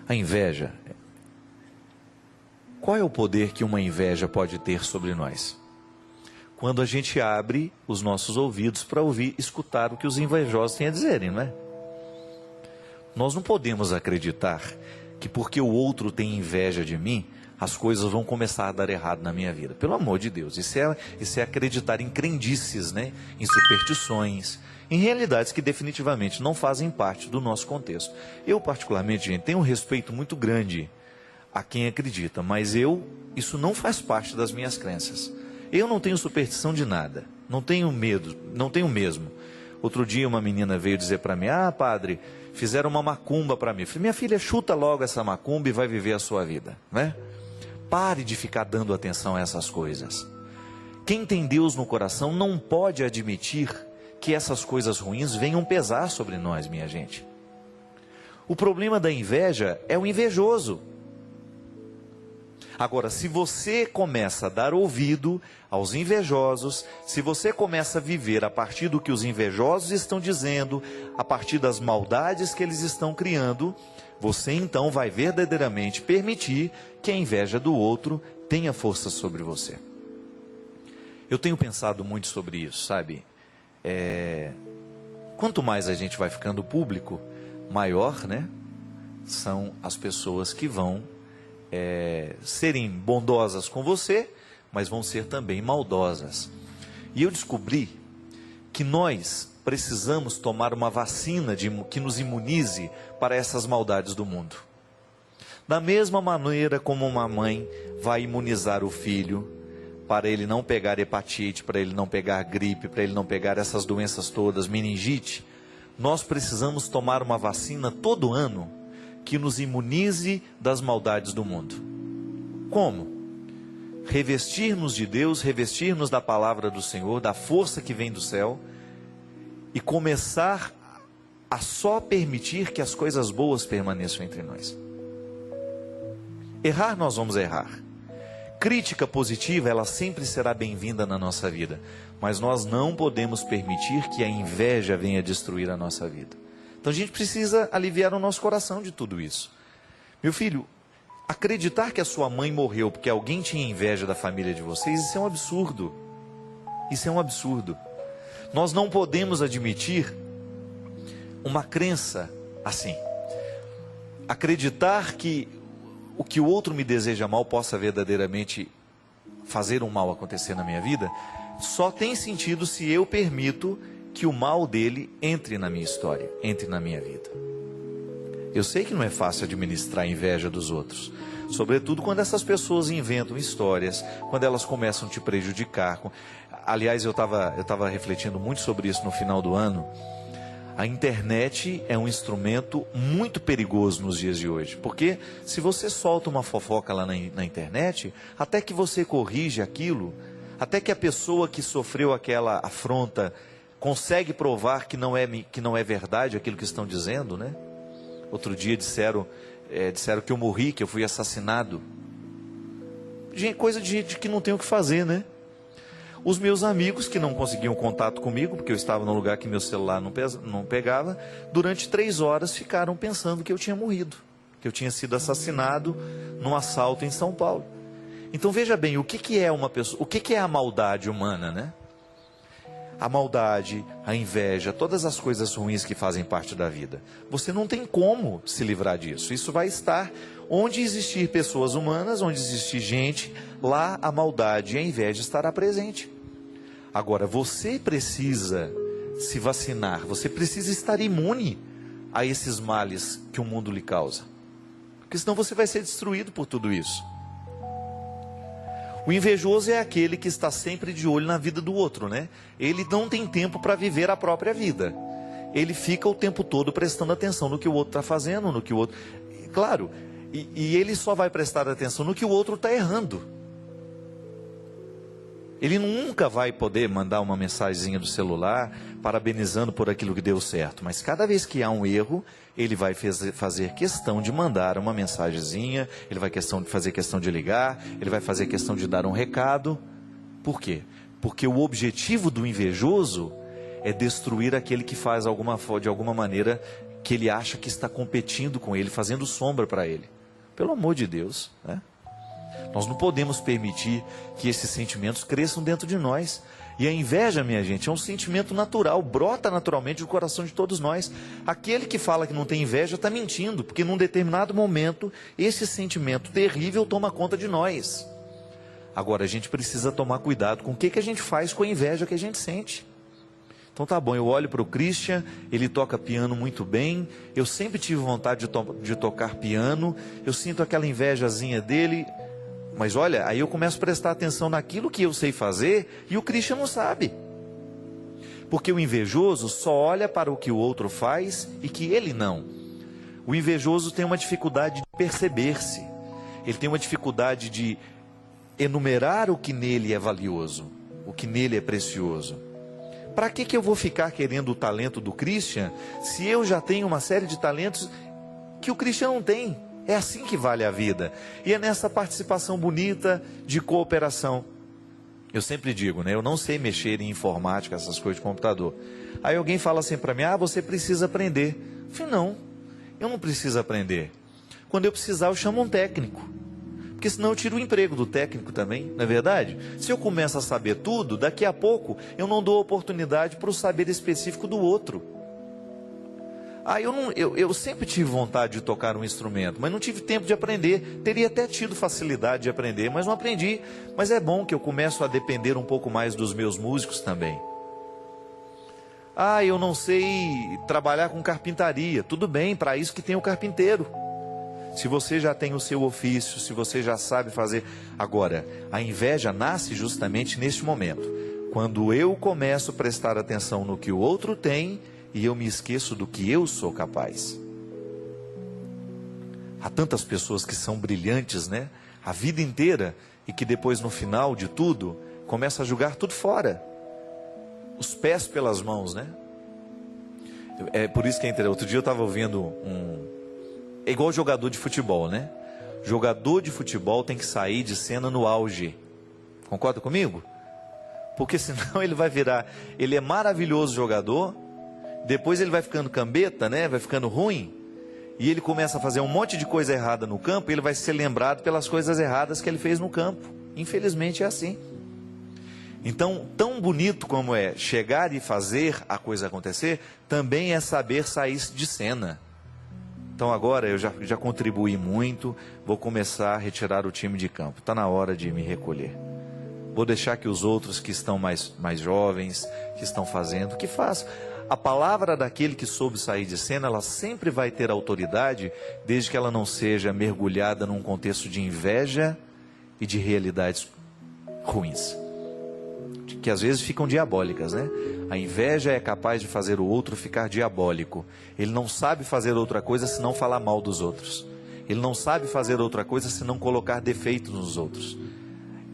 A inveja. Qual é o poder que uma inveja pode ter sobre nós? Quando a gente abre os nossos ouvidos para ouvir, escutar o que os invejosos têm a dizerem, não é? Nós não podemos acreditar que porque o outro tem inveja de mim, as coisas vão começar a dar errado na minha vida. Pelo amor de Deus, isso é acreditar em crendices, né? Em superstições, em realidades que definitivamente não fazem parte do nosso contexto. Eu, particularmente, gente, tenho um respeito muito grande a quem acredita, mas isso não faz parte das minhas crenças. Eu não tenho superstição de nada, não tenho medo, não tenho mesmo. Outro dia uma menina veio dizer para mim: ah, padre, fizeram uma macumba para mim. Eu falei: minha filha, chuta logo essa macumba e vai viver a sua vida, né? Pare de ficar dando atenção a essas coisas. Quem tem Deus no coração não pode admitir que essas coisas ruins venham pesar sobre nós, minha gente. O problema da inveja é o invejoso. Agora, se você começa a dar ouvido aos invejosos, se você começa a viver a partir do que os invejosos estão dizendo, a partir das maldades que eles estão criando, você então vai verdadeiramente permitir que a inveja do outro tenha força sobre você. Eu tenho pensado muito sobre isso, sabe? Quanto mais a gente vai ficando público, maior, né, são as pessoas que vão serem bondosas com você, mas vão ser também maldosas. E eu descobri que nós precisamos tomar uma vacina que nos imunize para essas maldades do mundo. Da mesma maneira como uma mãe vai imunizar o filho, para ele não pegar hepatite, para ele não pegar gripe, para ele não pegar essas doenças todas, meningite, nós precisamos tomar uma vacina todo ano que nos imunize das maldades do mundo. Como? Revestir-nos de Deus, revestir-nos da palavra do Senhor, da força que vem do céu, e começar a só permitir que as coisas boas permaneçam entre nós. Errar, nós vamos errar. Crítica positiva, ela sempre será bem-vinda na nossa vida, mas nós não podemos permitir que a inveja venha destruir a nossa vida. Então a gente precisa aliviar o nosso coração de tudo isso. Meu filho, acreditar que a sua mãe morreu porque alguém tinha inveja da família de vocês, isso é um absurdo. Isso é um absurdo. Nós não podemos admitir uma crença assim. Acreditar que o que o outro me deseja mal possa verdadeiramente fazer um mal acontecer na minha vida, só tem sentido se eu permito que o mal dele entre na minha história, entre na minha vida. Eu sei que não é fácil administrar a inveja dos outros, sobretudo quando essas pessoas inventam histórias, quando elas começam a te prejudicar. Aliás, eu estava refletindo muito sobre isso no final do ano. A internet é um instrumento muito perigoso nos dias de hoje, porque se você solta uma fofoca lá na internet, até que você corrige aquilo, até que a pessoa que sofreu aquela afronta consegue provar que não é verdade aquilo que estão dizendo, né? Outro dia disseram que eu morri, que eu fui assassinado. Gente, coisa de gente que não tem o que fazer, né? Os meus amigos que não conseguiam contato comigo, porque eu estava num lugar que meu celular não pegava, durante 3 horas ficaram pensando que eu tinha morrido, que eu tinha sido assassinado num assalto em São Paulo. Então veja bem, o que é uma pessoa, o que é a maldade humana, né? A maldade, a inveja, todas as coisas ruins que fazem parte da vida. Você não tem como se livrar disso. Isso vai estar onde existir pessoas humanas, onde existir gente, lá a maldade e a inveja estará presente. Agora, você precisa se vacinar, você precisa estar imune a esses males que o mundo lhe causa. Porque senão você vai ser destruído por tudo isso. O invejoso é aquele que está sempre de olho na vida do outro, né? Ele não tem tempo para viver a própria vida. Ele fica o tempo todo prestando atenção no que o outro está fazendo, no que o outro... Claro, e ele só vai prestar atenção no que o outro está errando. Ele nunca vai poder mandar uma mensagenzinha do celular parabenizando por aquilo que deu certo. Mas cada vez que há um erro, ele vai fazer questão de mandar uma mensagenzinha, ele vai fazer questão de ligar, ele vai fazer questão de dar um recado. Por quê? Porque o objetivo do invejoso é destruir aquele que faz de alguma maneira que ele acha que está competindo com ele, fazendo sombra para ele. Pelo amor de Deus, né? Nós não podemos permitir que esses sentimentos cresçam dentro de nós. E a inveja, minha gente, é um sentimento natural, brota naturalmente do coração de todos nós. Aquele que fala que não tem inveja está mentindo, porque num determinado momento, esse sentimento terrível toma conta de nós. Agora, a gente precisa tomar cuidado com o que a gente faz com a inveja que a gente sente. Então tá bom, eu olho para o Christian, ele toca piano muito bem, eu sempre tive vontade de tocar piano, eu sinto aquela invejazinha dele, mas olha, aí eu começo a prestar atenção naquilo que eu sei fazer e o Christian não sabe. Porque o invejoso só olha para o que o outro faz e que ele não. O invejoso tem uma dificuldade de perceber-se, ele tem uma dificuldade de enumerar o que nele é valioso, o que nele é precioso. Para que eu vou ficar querendo o talento do Christian, se eu já tenho uma série de talentos que o Christian não tem? É assim que vale a vida. E é nessa participação bonita de cooperação. Eu sempre digo, né? Eu não sei mexer em informática, essas coisas de computador. Aí alguém fala assim para mim, você precisa aprender. Eu falei, não, eu não preciso aprender. Quando eu precisar, eu chamo um técnico. Porque senão eu tiro o emprego do técnico também, não é verdade? Se eu começo a saber tudo, daqui a pouco eu não dou oportunidade para o saber específico do outro. Eu sempre tive vontade de tocar um instrumento, mas não tive tempo de aprender. Teria até tido facilidade de aprender, mas não aprendi. Mas é bom que eu começo a depender um pouco mais dos meus músicos também. Eu não sei trabalhar com carpintaria. Tudo bem, para isso que tem o carpinteiro. Se você já tem o seu ofício, se você já sabe fazer. Agora, a inveja nasce justamente neste momento. Quando eu começo a prestar atenção no que o outro tem e eu me esqueço do que eu sou capaz. Há tantas pessoas que são brilhantes, né? A vida inteira e que depois no final de tudo começa a jogar tudo fora. Os pés pelas mãos, né? É por isso que é interessante. Outro dia eu estava ouvindo É igual jogador de futebol, né? Jogador de futebol tem que sair de cena no auge. Concorda comigo? Porque senão ele vai virar... Ele é maravilhoso jogador, depois ele vai ficando cambeta, né? Vai ficando ruim, e ele começa a fazer um monte de coisa errada no campo, e ele vai ser lembrado pelas coisas erradas que ele fez no campo. Infelizmente é assim. Então, tão bonito como é chegar e fazer a coisa acontecer, também é saber sair de cena. Então agora eu já contribuí muito, vou começar a retirar o time de campo. Está na hora de me recolher. Vou deixar que os outros que estão mais jovens, que estão fazendo, que façam. A palavra daquele que soube sair de cena, ela sempre vai ter autoridade, desde que ela não seja mergulhada num contexto de inveja e de realidades ruins, que às vezes ficam diabólicas, né? A inveja é capaz de fazer o outro ficar diabólico. Ele não sabe fazer outra coisa senão falar mal dos outros. Ele não sabe fazer outra coisa senão colocar defeitos nos outros.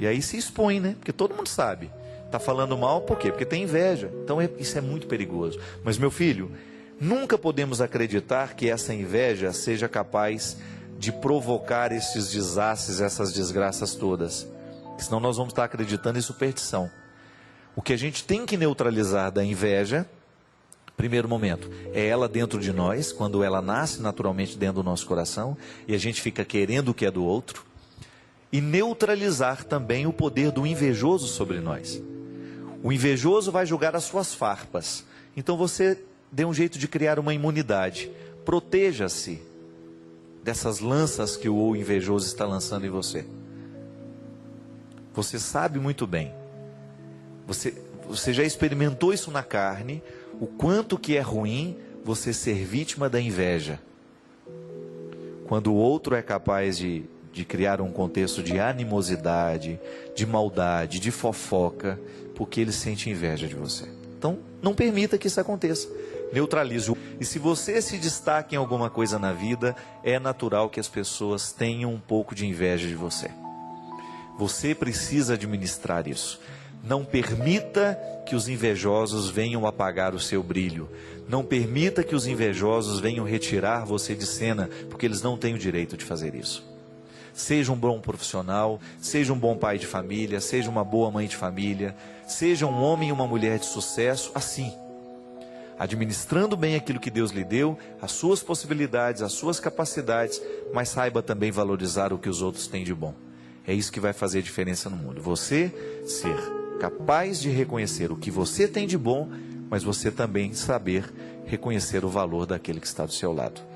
E aí se expõe, né? Porque todo mundo sabe. Está falando mal, por quê? Porque tem inveja. Então isso é muito perigoso. Mas meu filho, nunca podemos acreditar que essa inveja seja capaz de provocar esses desastres, essas desgraças todas. Senão nós vamos estar acreditando em superstição. O que a gente tem que neutralizar da inveja, primeiro momento, é ela dentro de nós, quando ela nasce naturalmente dentro do nosso coração, e a gente fica querendo o que é do outro, e neutralizar também o poder do invejoso sobre nós. O invejoso vai jogar as suas farpas, então você dê um jeito de criar uma imunidade, proteja-se dessas lanças que o invejoso está lançando em você. Você sabe muito bem. Você já experimentou isso na carne, o quanto que é ruim você ser vítima da inveja. Quando o outro é capaz de criar um contexto de animosidade, de maldade, de fofoca, porque ele sente inveja de você. Então, não permita que isso aconteça. Neutralize-o. E se você se destaca em alguma coisa na vida, é natural que as pessoas tenham um pouco de inveja de você. Você precisa administrar isso. Não permita que os invejosos venham apagar o seu brilho. Não permita que os invejosos venham retirar você de cena, porque eles não têm o direito de fazer isso. Seja um bom profissional, seja um bom pai de família, seja uma boa mãe de família, seja um homem e uma mulher de sucesso, assim. administrando bem aquilo que Deus lhe deu, as suas possibilidades, as suas capacidades, mas saiba também valorizar o que os outros têm de bom. É isso que vai fazer diferença no mundo. Você ser capaz de reconhecer o que você tem de bom, mas você também saber reconhecer o valor daquele que está do seu lado.